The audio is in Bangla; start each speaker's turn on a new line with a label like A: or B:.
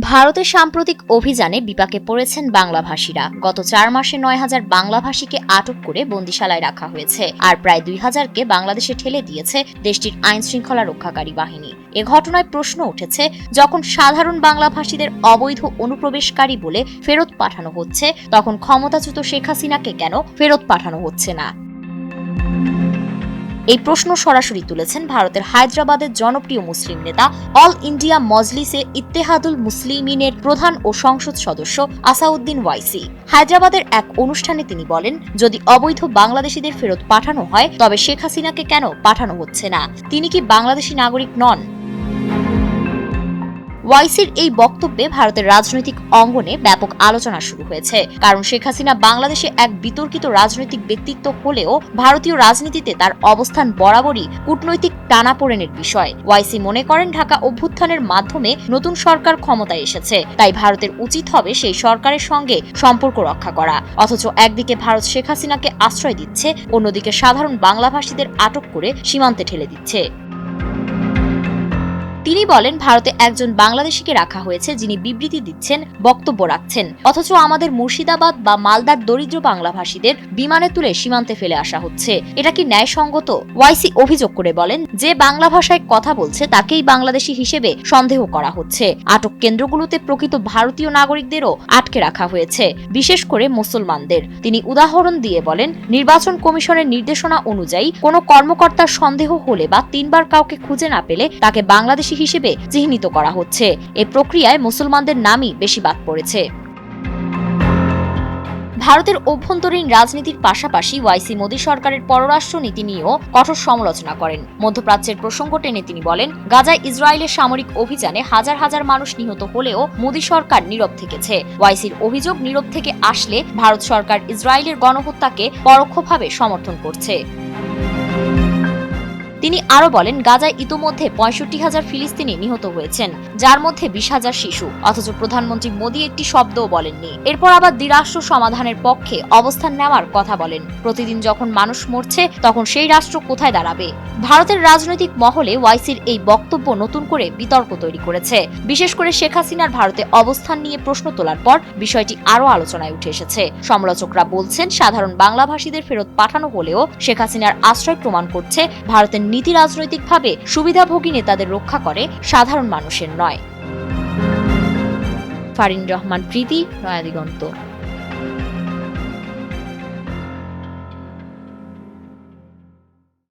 A: ভারতের সাম্প্রতিক অভিযানে বিপাকে পড়েছেন বাংলাভাষীরা। গত 4 মাসে 9,000 বাংলাভাষীকে আটক করে বন্দিশালায় রাখা হয়েছে, আর প্রায় 2,000কে বাংলাদেশে ঠেলে দিয়েছে দেশটির আইন শৃঙ্খলা রক্ষাকারী বাহিনী। এ ঘটনায় প্রশ্ন উঠেছে, যখন সাধারণ বাংলাভাষীদের অবৈধ অনুপ্রবেশকারী বলে ফেরত পাঠানো হচ্ছে, তখন ক্ষমতাচ্যুত শেখ হাসিনাকে কেন ফেরত পাঠানো হচ্ছে না? এই প্রশ্ন সরাসরি তুলেছেন ভারতের হায়দ্রাবাদের জনপ্রিয় মুসলিম নেতা, অল ইন্ডিয়া মজলিসে ইত্তেহাদুল মুসলিমিনের প্রধান ও সংসদ সদস্য আসাউদ্দিন ওয়াইসি। হায়দ্রাবাদের এক অনুষ্ঠানে তিনি বলেন, যদি অবৈধ বাংলাদেশিদের ফেরত পাঠানো হয়, তবে শেখ হাসিনাকে কেন পাঠানো হচ্ছে না? তিনি কি বাংলাদেশী নাগরিক নন? ওয়াইসির এই বক্তব্যে ভারতের রাজনৈতিক অঙ্গনে ব্যাপক আলোচনা শুরু হয়েছে, কারণ শেখ হাসিনা বাংলাদেশে এক বিতর্কিত রাজনৈতিক ব্যক্তিত্ব হলেও ভারতীয় রাজনীতিতে তার অবস্থান বরাবরই কূটনৈতিক টানাপোড়েনের বিষয়। ওয়াইসি মনে করেন, ঢাকা অভ্যুত্থানের মাধ্যমে নতুন সরকার ক্ষমতায় এসেছে, তাই ভারতের উচিত হবে সেই সরকারের সঙ্গে সম্পর্ক রক্ষা করা। অথচ একদিকে ভারত শেখ হাসিনাকে আশ্রয় দিচ্ছে, অন্যদিকে সাধারণ বাংলাভাষীদের আটক করে সীমান্তে ঠেলে দিচ্ছে। তিনি বলেন, ভারতে একজন বাংলাদেশিকে রাখা হয়েছে যিনি বিবৃতি দিচ্ছেন, বক্তব্য রাখছেন, অথচ আমাদের মুর্শিদাবাদ বা মালদার দরিদ্র বাংলাভাষীদের বিমানে তুলে সীমান্তে ফেলে আসা হচ্ছে। এটা কি ন্যায়সঙ্গত? ওয়াইসি অভিযোগ করে বলেন, যে বাংলা ভাষায় কথা বলছে তাকেই বাংলাদেশি হিসেবে সন্দেহ করা হচ্ছে। আটক কেন্দ্রগুলোতে প্রকৃত ভারতীয় নাগরিকদেরও আটকে রাখা হয়েছে, বিশেষ করে মুসলমানদের। তিনি উদাহরণ দিয়ে বলেন, নির্বাচন কমিশনের নির্দেশনা অনুযায়ী কোনো কর্মকর্তার সন্দেহ হলে বা 3 বার কাউকে খুঁজে না পেলে তাকে বাংলাদেশি হিসেবে চিহ্নিত করা হচ্ছে। এই প্রক্রিয়ায় মুসলমানদের নামই বেশি বাদ পড়েছে। ভারতের অভ্যন্তরীণ রাজনীতির পাশাপাশি ওয়াইসি মোদী সরকারের পররাষ্ট্র নীতি নিয়েও কঠোর সমালোচনা করেন। মধ্যপ্রাচ্যের প্রসঙ্গ টেনে তিনি বলেন, গাজায় ইসরায়েলের সামরিক অভিযানে হাজার হাজার মানুষ নিহত হলেও মোদী সরকার নীরব থেকেছে। ওয়াইসির অভিযোগ, নীরব থেকে আসলে ভারত সরকার ইসরায়েলের গণহত্যাকে পরোক্ষভাবে সমর্থন করছে। তিনি আরো বলেন, গাজায় ইতোমধ্যে 65,000 ফিলিস্তিনি নিহত হয়েছেন, যার মধ্যে 20,000 শিশু, অথচ প্রধানমন্ত্রী মোদী একটি শব্দও বলেননি। এরপর আবার দ্বিরাষ্ট্র সমাধানের পক্ষে অবস্থান নেওয়ার কথা বলেন। প্রতিদিন যখন মানুষ মরছে, তখন সেই রাষ্ট্র কোথায় দাঁড়াবে? ভারতের রাজনৈতিক মহলে ওয়াইসির এই বক্তব্য নতুন করে বিতর্ক তৈরি করেছে। বিশেষ করে শেখ হাসিনার ভারতে অবস্থান নিয়ে প্রশ্ন তোলার পর বিষয়টি আরো আলোচনায় উঠে এসেছে। সমালোচকরা বলছেন, সাধারণ বাংলাভাষীদের ফেরত পাঠানো হলেও শেখ হাসিনার আশ্রয় প্রমাণ করছে ভারতের নীতি রাজনৈতিকভাবে সুবিধাভোগী নেতাদের রক্ষা করে, সাধারণ মানুষের নয়। ফারিন রহমান প্রীতি, নয়া দিগন্ত।